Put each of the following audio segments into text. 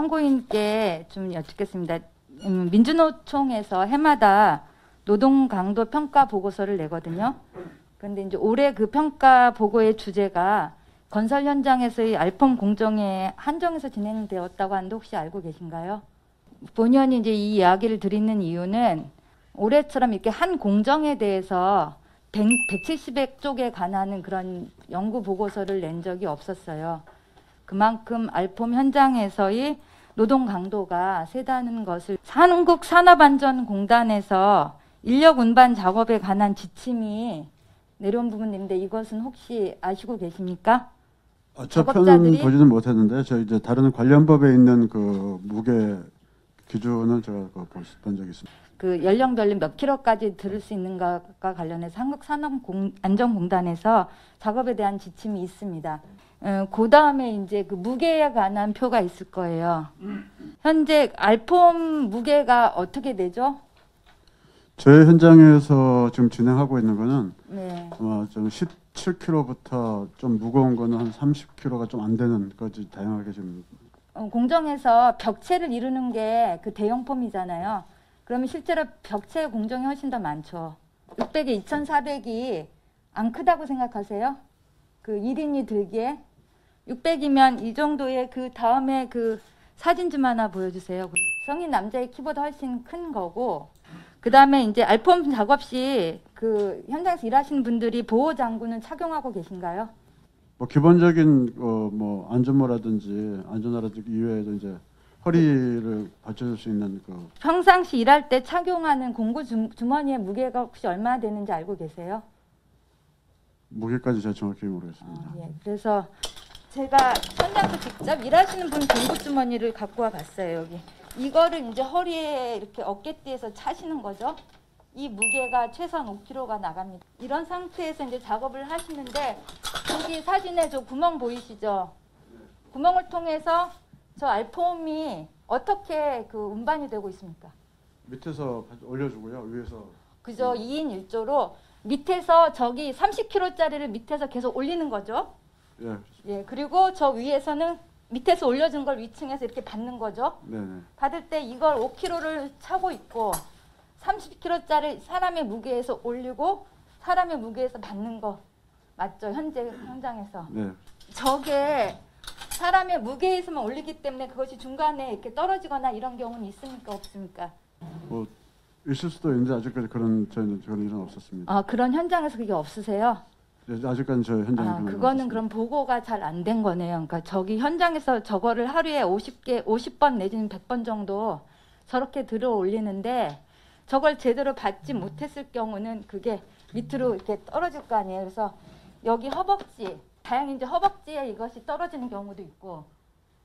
참고인께 좀 여쭙겠습니다. 민주노총에서 해마다 노동 강도 평가 보고서를 내거든요. 그런데 이제 올해 그 평가 보고의 주제가 건설 현장에서의 알폼 공정에 한정해서 진행되었다고 하는데 혹시 알고 계신가요? 본연이 이제 이 이야기를 드리는 이유는 올해처럼 이렇게 한 공정에 대해서 170여 쪽에 관한 그런 연구 보고서를 낸 적이 없었어요. 그만큼 알폼 현장에서의 노동 강도가 세다는 것을 한국산업안전공단에서 인력 운반 작업에 관한 지침이 내려온 부분인데 이것은 혹시 아시고 계십니까? 저 편은 보지는 못했는데 저 이제 다른 관련 법에 있는 그 무게 기준을 제가 본 적이 있습니다. 그 연령별로 몇 킬로까지 들을 수 있는가가 관련해서 한국산업안전공단에서 작업에 대한 지침이 있습니다. 그 다음에 이제 그 무게에 관한 표가 있을 거예요. 현재 알폼 무게가 어떻게 되죠? 저희 현장에서 지금 진행하고 있는 거는 네. 좀 17kg부터 좀 무거운 거는 한 30kg가 좀 안 되는 거지 다양하게 지금. 공정에서 벽체를 이루는 게 그 대형폼이잖아요. 그러면 실제로 벽체 공정이 훨씬 더 많죠. 600에 2400이 안 크다고 생각하세요? 그 1인이 들기에 600이면 이 정도의 그 다음에 그 사진 좀 하나 보여주세요. 성인 남자의 키보다 훨씬 큰 거고 그 다음에 이제 알폼 작업 시 그 현장에서 일하시는 분들이 보호 장구는 착용하고 계신가요? 뭐 기본적인 뭐 안전모라든지 안전화라든지 이외에도 이제 허리를 받쳐줄 수 있는 그 평상시 일할 때 착용하는 공구 주머니의 무게가 혹시 얼마나 되는지 알고 계세요? 무게까지 제가 정확히 모르겠습니다. 예. 그래서 제가 현장에서 직접 일하시는 분 공구 주머니를 갖고 와 봤어요. 여기 이거를 이제 허리에 이렇게 어깨띠에서 차시는 거죠. 이 무게가 최소한 5kg가 나갑니다. 이런 상태에서 이제 작업을 하시는데 여기 사진에 저 구멍 보이시죠? 구멍을 통해서 저 알폼이 어떻게 그 운반이 되고 있습니까? 밑에서 올려주고요, 위에서. 그죠? 2인 1조로 밑에서 저기 30kg짜리를 밑에서 계속 올리는 거죠. 예. 예. 그리고 저 위에서는 밑에서 올려준 걸 위층에서 이렇게 받는 거죠. 네네. 받을 때 이걸 5kg를 차고 있고 30kg짜리 사람의 무게에서 올리고 사람의 무게에서 받는 거 맞죠? 현재 현장에서. 네. 저게 사람의 무게에서만 올리기 때문에 그것이 중간에 이렇게 떨어지거나 이런 경우는 있습니까? 없습니까? 뭐 있을 수도 있는데 아직까지 저희는 그런 일은 없었습니다. 아, 그런 현장에서 그게 없으세요? 예, 아직까지 저 현장에 그런 일은 그거는 없었습니다. 그럼 보고가 잘 안 된 거네요. 그러니까 저기 현장에서 저거를 하루에 50번 내지는 100번 정도 저렇게 들어 올리는데 저걸 제대로 받지 못했을 경우는 그게 밑으로 이렇게 떨어질 거 아니에요. 그래서 여기 허벅지, 다행히 이제 허벅지에 이것이 떨어지는 경우도 있고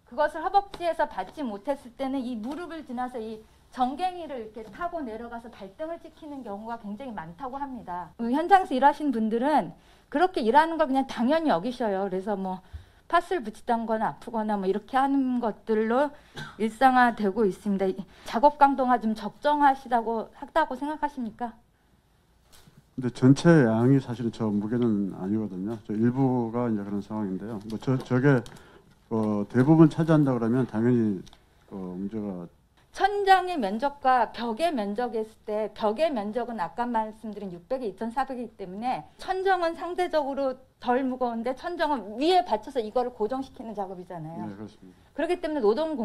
그것을 허벅지에서 받지 못했을 때는 이 무릎을 지나서 이 정갱이를 이렇게 타고 내려가서 발등을 찍히는 경우가 굉장히 많다고 합니다. 현장에서 일하시는 분들은 그렇게 일하는 걸 그냥 당연히 여기셔요. 그래서 뭐 팥을 붙이던거나 아프거나 뭐 이렇게 하는 것들로 일상화되고 있습니다. 작업 강도가 좀 적정하시다고 생각하십니까? 근데 전체 양이 사실은 저 무게는 아니거든요. 저 일부가 이제 그런 상황인데요. 뭐 저게 대부분 차지한다 그러면 당연히 문제가. 천장의 면적과 벽의 면적에 했을 때 벽의 면적은 아까 말씀드린 600에 2400이기 때문에 천정은 상대적으로 덜 무거운데 천정은 위에 받쳐서 이거를 고정시키는 작업이잖아요. 네, 그렇습니다. 그렇기 때문에 노동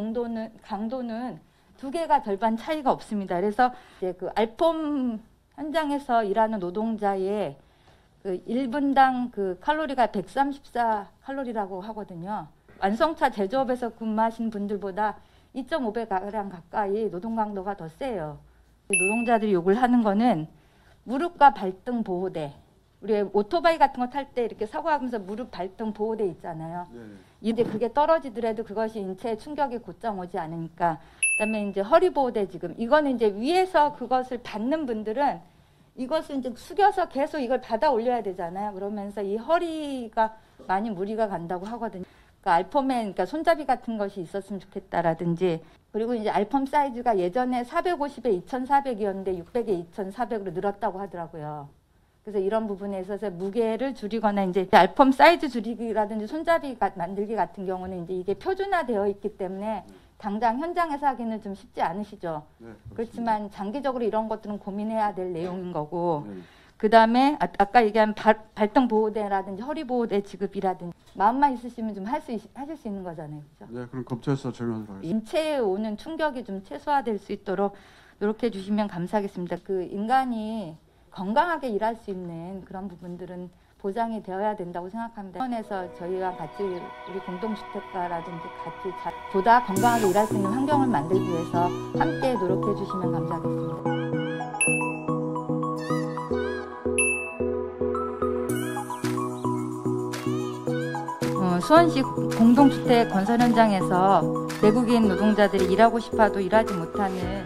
강도는 두 개가 별반 차이가 없습니다. 그래서 이제 그 알폼 현장에서 일하는 노동자의 그 1분당 그 칼로리가 134 칼로리라고 하거든요. 완성차 제조업에서 근무하시는 분들보다 2.5배가량 가까이 노동 강도가 더 세요. 노동자들이 욕을 하는 거는 무릎과 발등 보호대. 우리 오토바이 같은 거 탈 때 이렇게 사고하면서 무릎 발등 보호대 있잖아요. 네. 이제 그게 떨어지더라도 그것이 인체에 충격이 곧장 오지 않으니까. 그다음에 이제 허리 보호대 지금 이거는 이제 위에서 그것을 받는 분들은 이것을 이제 숙여서 계속 이걸 받아 올려야 되잖아요. 그러면서 이 허리가 많이 무리가 간다고 하거든요. 그러니까 알폼에 그러니까 손잡이 같은 것이 있었으면 좋겠다라든지 그리고 이제 알폼 사이즈가 예전에 450에 2400이었는데 600에 2400으로 늘었다고 하더라고요. 그래서 이런 부분에 있어서 무게를 줄이거나 이제 알폼 사이즈 줄이기라든지 손잡이 만들기 같은 경우는 이제 이게 표준화되어 있기 때문에 당장 현장에서 하기는 좀 쉽지 않으시죠. 네, 그렇습니다. 그렇지만 장기적으로 이런 것들은 고민해야 될 내용인 거고 네. 그다음에 아까 얘기한 발등보호대라든지 허리보호대 지급이라든지 마음만 있으시면 좀 하실 수 있는 거잖아요. 그렇죠? 네, 그럼 검토해서 적용하도록 하겠습니다. 인체에 오는 충격이 좀 최소화될 수 있도록 노력해 주시면 감사하겠습니다. 그 인간이 건강하게 일할 수 있는 그런 부분들은 보장이 되어야 된다고 생각합니다. 차원에서 저희와 같이 우리 공동주택가라든지 같이 보다 건강하게 일할 수 있는 환경을 만들기 위해서 함께 노력해 주시면 감사하겠습니다. 수원시 공동주택 건설 현장에서 내국인 노동자들이 일하고 싶어도 일하지 못하는